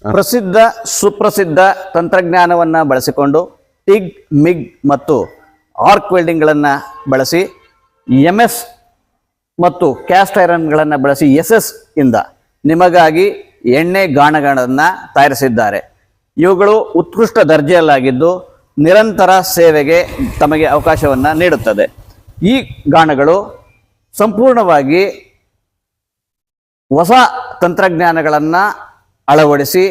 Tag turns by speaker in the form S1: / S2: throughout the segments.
S1: ಪ್ರಸಿದ್ಧ ಸುಪ್ರಸಿದ್ಧ ತಂತ್ರಜ್ಞಾನವನ್ನು ಬಳಸಿಕೊಂಡು ಟಿಗ್, ಮಿಗ್ ಮತ್ತು ಆರ್ಕ್ ವೆಲ್ಡಿಂಗ್ಗಳನ್ನು ಬಳಸಿ MS ಮತ್ತು ಕ್ಯಾಸ್ಟ್ ಐರನ್ಗಳನ್ನು ಬಳಸಿ SS ಇಂದ ನಿಮಗಾಗಿ ಎಣ್ಣೆ ಗಾಣಗಳನ್ನು ತಯಾರಿಸಿದ್ದಾರೆ. ಇವುಗಳು ಉತ್ಕೃಷ್ಟ ದರ್ಜೆಯಲ್ಲಾಗಿದ್ದು ನಿರಂತರ ಸೇವೆಗೆ ತಮಗೆ ಅವಕಾಶವನ್ನು ನೀಡುತ್ತದೆ. ಈ ಗಾಣಗಳು ಸಂಪೂರ್ಣವಾಗಿ ಹೊಸ ತಂತ್ರಜ್ಞಾನಗಳನ್ನು ಅಳವಡಿಸಿ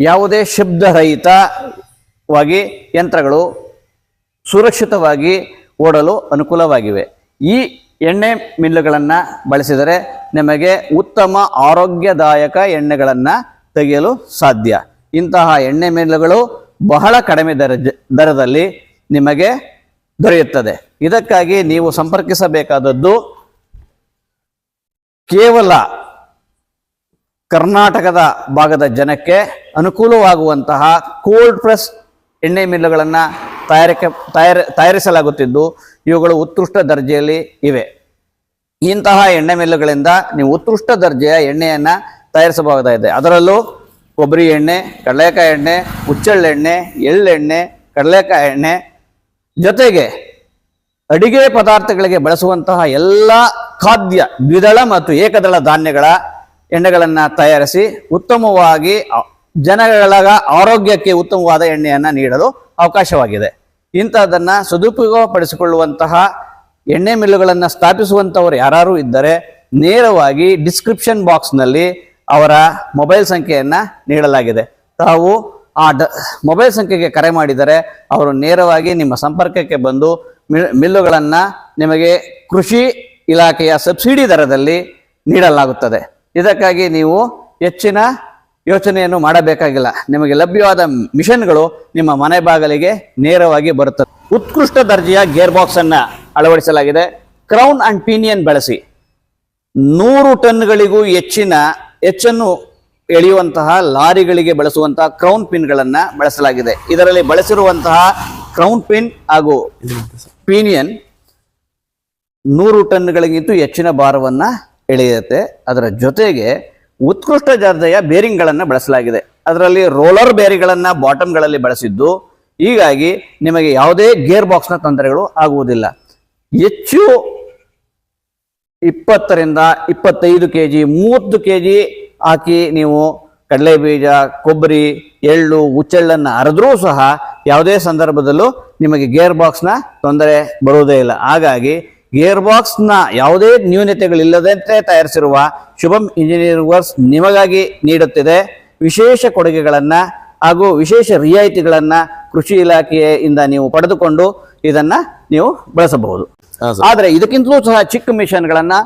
S1: ಯಾವುದೇ ಶಬ್ದರಹಿತವಾಗಿ ಯಂತ್ರಗಳು ಸುರಕ್ಷಿತವಾಗಿ ಓಡಲು ಅನುಕೂಲವಾಗಿವೆ. ಈ ಎಣ್ಣೆ ಮಿಲ್ಲುಗಳನ್ನು ಬಳಸಿದರೆ ನಿಮಗೆ ಉತ್ತಮ ಆರೋಗ್ಯದಾಯಕ ಎಣ್ಣೆಗಳನ್ನು ತೆಗೆಯಲು ಸಾಧ್ಯ. ಇಂತಹ ಎಣ್ಣೆ ಮಿಲ್ಲುಗಳು ಬಹಳ ಕಡಿಮೆ ದರದಲ್ಲಿ ನಿಮಗೆ ದೊರೆಯುತ್ತದೆ. ಇದಕ್ಕಾಗಿ ನೀವು ಸಂಪರ್ಕಿಸಬೇಕಾದದ್ದು ಕೇವಲ ಕರ್ನಾಟಕದ ಭಾಗದ ಜನಕ್ಕೆ ಅನುಕೂಲವಾಗುವಂತಹ ಕೋಲ್ಡ್ ಪ್ರೆಸ್ ಎಣ್ಣೆ ಮಿಲ್ಲುಗಳನ್ನು ತಯಾರಿಸಲಾಗುತ್ತಿದ್ದು ಇವುಗಳು ಉತ್ಕೃಷ್ಟ ದರ್ಜೆಯಲ್ಲಿ ಇವೆ. ಇಂತಹ ಎಣ್ಣೆ ಮಿಲ್ಲುಗಳಿಂದ ನೀವು ಉತ್ಕೃಷ್ಟ ದರ್ಜೆಯ ಎಣ್ಣೆಯನ್ನು ತಯಾರಿಸಬಹುದಾಗಿದೆ. ಅದರಲ್ಲೂ ಕೊಬ್ಬರಿ ಎಣ್ಣೆ, ಕಡಲೆಕಾಯಿ ಎಣ್ಣೆ, ಹುಚ್ಚೆಳ್ಳೆಣ್ಣೆ, ಎಳ್ಳೆಣ್ಣೆ, ಕಡಲೆಕಾಯಿ ಎಣ್ಣೆ ಜೊತೆಗೆ ಅಡಿಗೆ ಪದಾರ್ಥಗಳಿಗೆ ಬಳಸುವಂತಹ ಎಲ್ಲ ಖಾದ್ಯ ದ್ವಿದಳ ಮತ್ತು ಏಕದಳ ಧಾನ್ಯಗಳ ಎಣ್ಣೆಗಳನ್ನು ತಯಾರಿಸಿ ಉತ್ತಮವಾಗಿ ಜನಗಳ ಆರೋಗ್ಯಕ್ಕೆ ಉತ್ತಮವಾದ ಎಣ್ಣೆಯನ್ನು ನೀಡಲು ಅವಕಾಶವಾಗಿದೆ. ಇಂಥದ್ದನ್ನು ಸದುಪಯೋಗಪಡಿಸಿಕೊಳ್ಳುವಂತಹ ಎಣ್ಣೆ ಮಿಲ್ಲುಗಳನ್ನು ಸ್ಥಾಪಿಸುವಂಥವರು ಯಾರು ಇದ್ದರೆ ನೇರವಾಗಿ ಡಿಸ್ಕ್ರಿಪ್ಷನ್ ಬಾಕ್ಸ್ನಲ್ಲಿ ಅವರ ಮೊಬೈಲ್ ಸಂಖ್ಯೆಯನ್ನು ನೀಡಲಾಗಿದೆ. ತಾವು ಆ ಮೊಬೈಲ್ ಸಂಖ್ಯೆಗೆ ಕರೆ ಮಾಡಿದರೆ ಅವರು ನೇರವಾಗಿ ನಿಮ್ಮ ಸಂಪರ್ಕಕ್ಕೆ ಬಂದು ಮಿಲ್ಲುಗಳನ್ನು ನಿಮಗೆ ಕೃಷಿ ಇಲಾಖೆಯ ಸಬ್ಸಿಡಿ ದರದಲ್ಲಿ ನೀಡಲಾಗುತ್ತದೆ. ಇದಕ್ಕಾಗಿ ನೀವು ಹೆಚ್ಚಿನ ಯೋಚನೆಯನ್ನು ಮಾಡಬೇಕಾಗಿಲ್ಲ. ನಿಮಗೆ ಲಭ್ಯವಾದ ಮಿಷನ್ಗಳು ನಿಮ್ಮ ಮನೆ ಬಾಗಿಲಿಗೆ ನೇರವಾಗಿ ಬರುತ್ತದೆ. ಉತ್ಕೃಷ್ಟ ದರ್ಜೆಯ ಗೇರ್ ಬಾಕ್ಸ್ ಅನ್ನು ಅಳವಡಿಸಲಾಗಿದೆ. ಕ್ರೌನ್ ಅಂಡ್ ಪಿನಿಯನ್ ಬಳಸಿ 100 ಟನ್ಗಳಿಗೂ ಹೆಚ್ಚನ್ನು ಎಳೆಯುವಂತಹ ಲಾರಿಗಳಿಗೆ ಬಳಸುವಂತಹ ಕ್ರೌನ್ ಪಿನ್ಗಳನ್ನು ಬಳಸಲಾಗಿದೆ. ಇದರಲ್ಲಿ ಬಳಸಿರುವಂತಹ ಕ್ರೌನ್ ಪಿನ್ ಹಾಗೂ ಪಿನಿಯನ್ 100 ಟನ್ಗಳಿಗಿಂತ ಹೆಚ್ಚಿನ ಭಾರವನ್ನು ಎಳೆಯುತ್ತೆ. ಅದರ ಜೊತೆಗೆ ಉತ್ಕೃಷ್ಟ ದರ್ಜೆಯ ಬೇರಿಂಗ್ಗಳನ್ನು ಬಳಸಲಾಗಿದೆ. ಅದರಲ್ಲಿ ರೋಲರ್ ಬೇರಿಂಗ್ಗಳನ್ನು ಬಾಟಮ್ಗಳಲ್ಲಿ ಬಳಸಿದ್ದು ಹೀಗಾಗಿ ನಿಮಗೆ ಯಾವುದೇ ಗೇರ್ ಬಾಕ್ಸ್ನ ತೊಂದರೆಗಳು ಆಗುವುದಿಲ್ಲ. ಹೆಚ್ಚು 20 ರಿಂದ 25 kg 30 kg ಹಾಕಿ ನೀವು ಕಡಲೆ ಬೀಜ, ಕೊಬ್ಬರಿ, ಎಳ್ಳು, ಹುಚ್ಚೆಳ್ಳನ್ನು ಅರೆದ್ರೂ ಸಹ ಯಾವುದೇ ಸಂದರ್ಭದಲ್ಲೂ ನಿಮಗೆ ಗೇರ್ ಬಾಕ್ಸ್ನ ತೊಂದರೆ ಬರುವುದೇ ಇಲ್ಲ. ಹಾಗಾಗಿ ಗೇರ್ ಬಾಕ್ಸ್ನ ಯಾವುದೇ ನ್ಯೂನತೆಗಳಿಲ್ಲದಂತೆ ತಯಾರಿಸಿರುವ ಶುಭಂ ಇಂಜಿನಿಯರಿಂಗ್ ವರ್ಕ್ಸ್ ನಿಮಗಾಗಿ ನೀಡುತ್ತಿದೆ. ವಿಶೇಷ ಕೊಡುಗೆಗಳನ್ನು ಹಾಗೂ ವಿಶೇಷ ರಿಯಾಯಿತಿಗಳನ್ನು ಕೃಷಿ ಇಲಾಖೆಯಿಂದ ನೀವು ಪಡೆದುಕೊಂಡು ಇದನ್ನು ನೀವು ಬಳಸಬಹುದು. ಆದರೆ ಇದಕ್ಕಿಂತಲೂ ಸಹ ಚಿಕ್ಕ ಮಿಷನ್ಗಳನ್ನು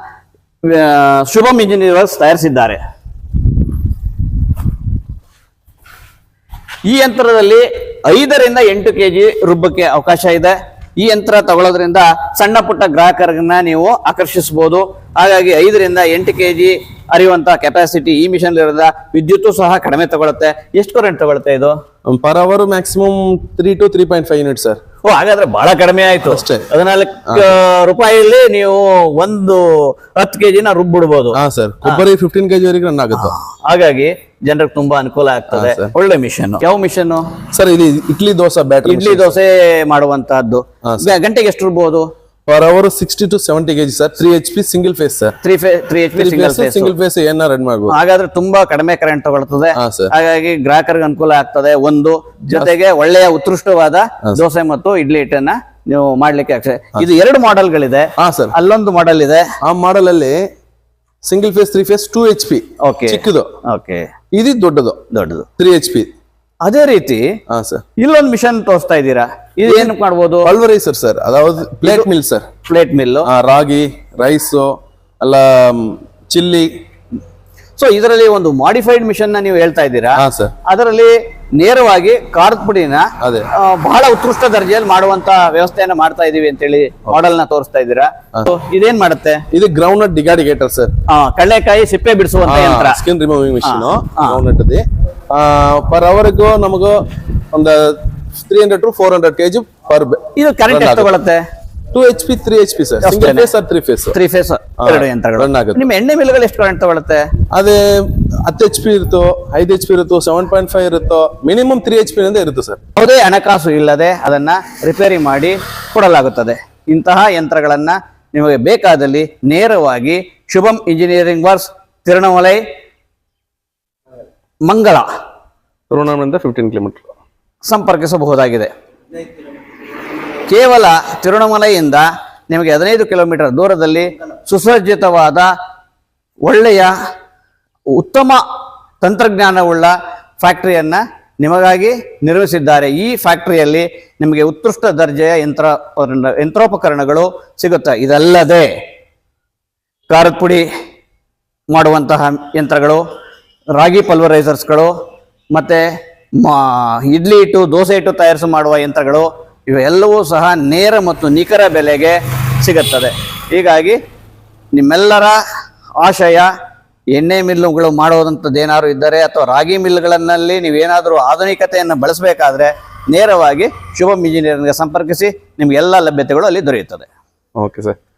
S1: ಶುಭಂ ಇಂಜಿನಿಯರಿಂಗ್ ವರ್ಕ್ಸ್ ತಯಾರಿಸಿದ್ದಾರೆ. ಈ ಯಂತ್ರದಲ್ಲಿ 5 ರಿಂದ 8 kg ರುಬ್ಬಕ್ಕೆ ಅವಕಾಶ ಇದೆ. ಈ ಯಂತ್ರ ತಗೊಳ್ಳೋದ್ರಿಂದ ಸಣ್ಣ ಪುಟ್ಟ ಗ್ರಾಹಕರನ್ನ ನೀವು ಆಕರ್ಷಿಸಬಹುದು. ಹಾಗಾಗಿ 5 ರಿಂದ 8 kg ಅರಿಯುವಂತಹ ಕೆಪಾಸಿಟಿ ಈ ಮಿಷನ್ ಇರೋದ್ರಿಂದ ವಿದ್ಯುತ್ ಸಹ ಕಡಿಮೆ ತಗೊಳುತ್ತೆ. ಎಷ್ಟು ಕರೆಂಟ್ ತಗೊಳುತ್ತೆ ಇದು?
S2: Per hour maximum 3 to 3.5 unit sir.
S1: ಹಾಗಾದ್ರೆ ಬಹಳ ಕಡಿಮೆ ಆಯ್ತು.
S2: ಅಷ್ಟೇ.
S1: 14 ರೂಪಾಯಿಯಲ್ಲಿ ನೀವು ಒಂದು 10 kg ರುಬ್ಬಿಡ್ಬೋದು.
S2: ಹಾ ಸರ್, ಕೊಬ್ಬರಿ 15 kg ವರೆಗೆ ರನ್ ಆಗುತ್ತೆ.
S1: ಹಾಗಾಗಿ ಜನರಿಗೆ ತುಂಬಾ ಅನುಕೂಲ ಆಗ್ತದೆ. ಒಳ್ಳೆ ಮಿಷನ್. ಯಾವ ಮಿಷನ್
S2: ಸರ್? ಇದು ಇಡ್ಲಿ ದೋಸೆ ಬ್ಯಾಟರ್.
S1: ಇಡ್ಲಿ ದೋಸೆ ಮಾಡುವಂತಹದ್ದು. ಗಂಟೆಗೆ ಎಷ್ಟು ರುಬ್ಬೋದು?
S2: Per hour 60 to 70 kg sir. 3 HP single phase sir.
S1: 3 HP
S2: single phase ಏನ ರನ್ ಮಾಡಬಹುದು.
S1: ಹಾಗಾದ್ರೆ ತುಂಬಾ ಕಡಿಮೆ ಕರೆಂಟ್ ತಗೊಳ್ತದೆ. ಹಾಗಾಗಿ ಗ್ರಾಹಕರಿಗೆ ಅನುಕೂಲ ಆಗ್ತದೆ. ಒಂದು ಜೊತೆಗೆ ಒಳ್ಳೆಯ ಉತ್ಕೃಷ್ಟವಾದ ದೋಸೆ ಮತ್ತು ಇಡ್ಲಿ ಹಿಟ್ಟನ್ನ ನೀವು ಮಾಡ್ಲಿಕ್ಕೆ ಆಗ್ತದೆ. ಇದು 2 ಮಾಡೆಲ್ಗಳಿದೆ. ಅಲ್ಲೊಂದು ಮಾಡೆಲ್ ಇದೆ.
S2: ಆ ಮಾಡೆಲ್ ಅಲ್ಲಿ ಸಿಂಗಲ್ ಫೇಸ್ 3 ಫೇಸ್ 2 HP ಚಿಕ್ಕದು. ಇದು ದೊಡ್ಡದು 3 HP.
S1: ಅದೇ ರೀತಿ ಇಲ್ಲೊಂದು ಮಿಷನ್ ತೋರಿಸ್ತಾ ಇದ್ದೀರಾ. ಇದು ಏನು ಮಾಡ್ಬೋದು?
S2: Pulveriser sir. ಅದಾவது plate mill sir.
S1: Plate mill,
S2: ragi, rice ಅಲ್ಲ ಚಿಲ್ಲಿ.
S1: ಸೊ ಇದರಲ್ಲಿ ಒಂದು ಮಾಡಿಫೈಡ್ ಮಿಷನ್ ನೀವು ಹೇಳ್ತಾ ಇದ್ದೀರಾ. ಅದರಲ್ಲಿ ನೇರವಾಗಿ ಖಾರದ ಪುಡಿನ ಬಹಳ ಉತ್ಕೃಷ್ಟ ದರ್ಜೆಯಲ್ಲಿ ಮಾಡುವಂತ ವ್ಯವಸ್ಥೆಯನ್ನ ಮಾಡ್ತಾ ಇದೀವಿ ಅಂತ ಹೇಳಿ ಮಾಡೆಲ್ ನ ತೋರಿಸ್ತಾ ಇದ್ದೀರಾ. ಇದೇನ್ ಮಾಡುತ್ತೆ?
S2: ಇದು ಗ್ರೌಂಡ್ ನಟ್ ಡಿಗಾಡಿಗೇಟರ್ ಸರ್.
S1: ಕಡಲೆಕಾಯಿ ಸಿಪ್ಪೆ ಬಿಡಿಸುವಂತ ಯಂತ್ರ.
S2: Skin removing machine ground nut ಇದೆ. ಪರ್ ಅವರ್ಗೂ ನಮಗೂ ಒಂದು 300 to 400 kg ಪರ್.
S1: ಇದು ಕರೆಂಟ್ ಎಷ್ಟು ತಗೊಳುತ್ತೆ?
S2: 2 HP 3 HP sir, single phase or 3 phase,
S1: 3 phase ಎರಡು ಯಂತ್ರಗಳು.
S2: ರನ್ ಆಗುತ್ತೆ.
S1: ನಿಮ್ಮ ಎಣ್ಣೆ ಮಿಲ್ಗಳು ಎಷ್ಟು ಕರೆಂಟ್ ತಗೊಳುತ್ತೆ?
S2: ಅದೇ 10 HP ಇರುತ್ತೋ, 5 HP ಇರುತ್ತೋ, 7.5 ಇರುತ್ತೋ, ಮಿನಿಮಮ್ 3 HP ನಿಂದ ಇರುತ್ತೆ ಸರ್.
S1: ಯಾವುದೇ ಹಣಕಾಸು ಇಲ್ಲದೆ ಅದನ್ನ ರಿಪೇರಿ ಮಾಡಿ ಕೊಡಲಾಗುತ್ತದೆ. ಇಂತಹ ಯಂತ್ರಗಳನ್ನ ನಿಮಗೆ ಬೇಕಾದಲ್ಲಿ ನೇರವಾಗಿ ಶುಭಂ ಇಂಜಿನಿಯರಿಂಗ್ ವರ್ಕ್ಸ್, ತಿರುವಣ್ಣಾಮಲೈ, ಮಂಗಳ
S2: ತಿರುವಣ್ಣಾಮಲೈಯಿಂದ 15 ಕಿಲೋಮೀಟರ್
S1: ಸಂಪರ್ಕಿಸಬಹುದಾಗಿದೆ. ಕೇವಲ ತಿರುವಣ್ಣಾಮಲೈಯಿಂದ ನಿಮಗೆ 15 ಕಿಲೋಮೀಟರ್ ದೂರದಲ್ಲಿ ಸುಸಜ್ಜಿತವಾದ ಒಳ್ಳೆಯ ಉತ್ತಮ ತಂತ್ರಜ್ಞಾನವುಳ್ಳ ಫ್ಯಾಕ್ಟರಿಯನ್ನ ನಿಮಗಾಗಿ ನಿರ್ಮಿಸಿದ್ದಾರೆ. ಈ ಫ್ಯಾಕ್ಟರಿಯಲ್ಲಿ ನಿಮಗೆ ಉತ್ಕೃಷ್ಟ ದರ್ಜೆಯ ಯಂತ್ರೋಪಕರಣಗಳು ಸಿಗುತ್ತೆ. ಇದಲ್ಲದೆ ಖಾರದ ಪುಡಿ ಮಾಡುವಂತಹ ಯಂತ್ರಗಳು, ರಾಗಿ ಪಲ್ವರೈಸರ್ಸ್ಗಳು, ಮತ್ತು ಇಡ್ಲಿ ಹಿಟ್ಟು, ದೋಸೆ ಹಿಟ್ಟು ತಯಾರಿಸಿ ಮಾಡುವ ಯಂತ್ರಗಳು, ಇವೆಲ್ಲವೂ ಸಹ ನೇರ ಮತ್ತು ನಿಖರ ಬೆಲೆಗೆ ಸಿಗುತ್ತದೆ. ಹೀಗಾಗಿ ನಿಮ್ಮೆಲ್ಲರ ಆಶಯ ಎಣ್ಣೆ ಮಿಲ್ಲುಗಳು ಮಾಡೋದಂಥದ್ದು ಏನಾದ್ರು ಇದ್ದರೆ ಅಥವಾ ರಾಗಿ ಮಿಲ್ಗಳಲ್ಲಿ ನೀವೇನಾದರೂ ಆಧುನಿಕತೆಯನ್ನು ಬಳಸಬೇಕಾದ್ರೆ ನೇರವಾಗಿ ಶುಭಂ ಇಂಜಿನಿಯರಿಂಗ್ಗೆ ಸಂಪರ್ಕಿಸಿ. ನಿಮ್ಗೆ ಎಲ್ಲ ಲಭ್ಯತೆಗಳು ಅಲ್ಲಿ ದೊರೆಯುತ್ತದೆ.
S2: Okay sir.